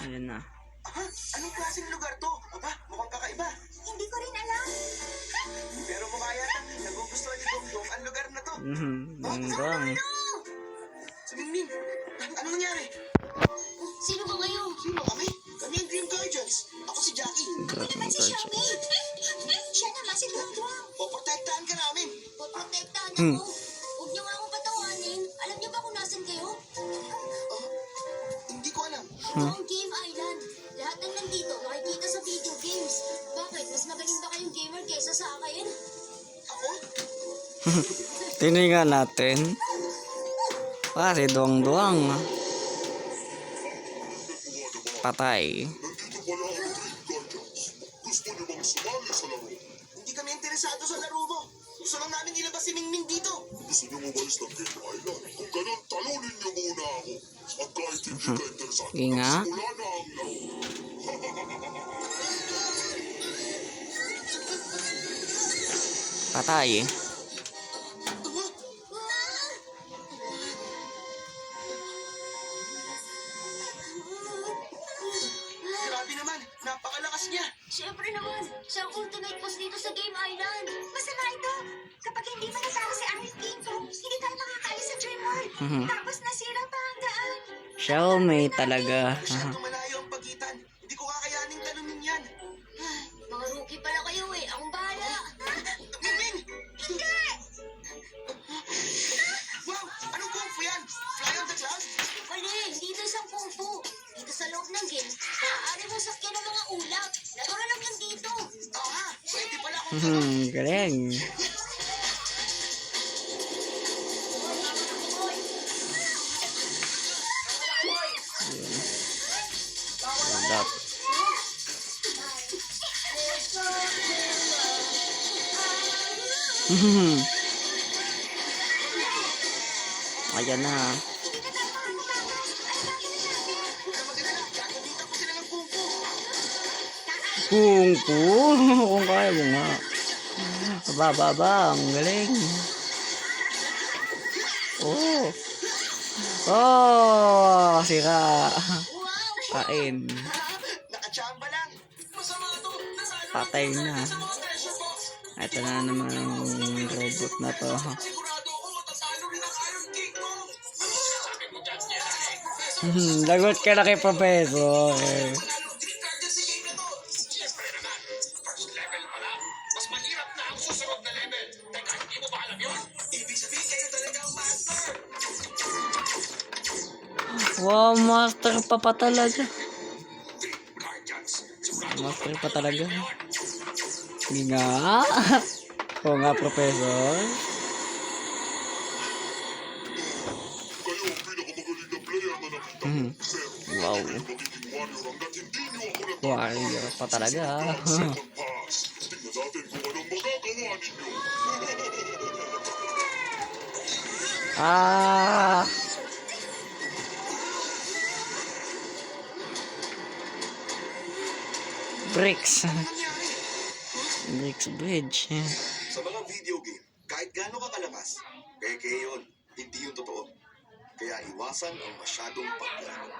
Ayan na. Ha? Anong klaseng lugar to? Aba, mukhang kakaiba. Hindi ko rin alam. Pero mukha yata nagugustuhan ni Dongdong ang lugar na to. Dongdong. Si Mingming, ano nangyari? Sino ba kayo? Sino kami? Kami ang Green Guardians. Ako si Jackie. Ako naman si Xiaomi. Siya naman si Dongdong. Poprotektahan ka namin. Poprotektahan ako. Huwag niyo nga akong patawanin. Alam niyo ba kung nasan kayo? Hindi ko alam. Ito ang Game Island. Lahat ng nandito nakikita sa video games. Bakit? Mas magaling ba kayong gamer kaysa sa akin? Ako? Tingnan natin. Si Dongdong. Patay. Nandito pala ang Green Guardians. Gusto niyo bang sumali sa laro? Hindi kami interesado sa laro mo. Gusto lang namin ilabas si Mingming dito. Gusto niyo umalis ng Game Island? Kung ganun, talunin niyo muna ako. At kahit hindi ka interesado, Sige nga. wala na ang laro. Patay. Grabe naman, napakalakas niya. Siyempre naman, siya ang ultimate boss dito sa Game Island. Masama ito. Kapag hindi mo natalo si Iron King ko, hindi tayo makakalis sa Dream World. Tapos nasira pa ang daan. Xiaomi talaga. Masyadong malayo ang pagitan. Hindi ko kakayaning talunin yan. Ay, mga rookie pala kayo eh. Akong bahala. Mingming! Hindi! Wow! Anong kung fu yan? Fly on the clouds? Pwede, dito isang kung fu. Dito sa loob ng game, maaari mo sakyan ng mga ulap. Naturo lang yan dito. Aha! Pwede pala akong Galing. Sadap. Ayan na. gagamitan ko sila ng kung fu. Kung fu. Kung kaya mo nga. Ang galing. Sira. Wow! Kain. Nakachamba lang. Masama to. Nasalo Patay na. sa mga treasure box. Ito na naman ang robot na to. Sigurado ako matatalo rin ang Iron King ko. Sabi mo dyan niya Lagot ka na kay Professor. Panalo ang Green Guardians sa game na to. Siyempre naman. First level pa lang. Mas mahirap na ang susunod na level. Teka, hindi mo ba alam yun? Ibig sabihin kayo talaga ang master. Wow, master pa talaga. Green Guardians. Sigurado Master pa talaga. Hindi nga. Oo nga, Professor. Kayo ang pinakamagaling na player na nakita ko. Pero, Wow. kayo magiging warrior hanggat hindi niyo ako natalo. Warrior pa talaga. Second pass. Tingnan natin kung anong magagawa ninyo. Bricks. nangyari. Bricks Bridge. Sa mga video game, kahit gaano ka kalakas, peke yun. Hindi yun totoo. Kaya iwasan ang masyadong paglaro.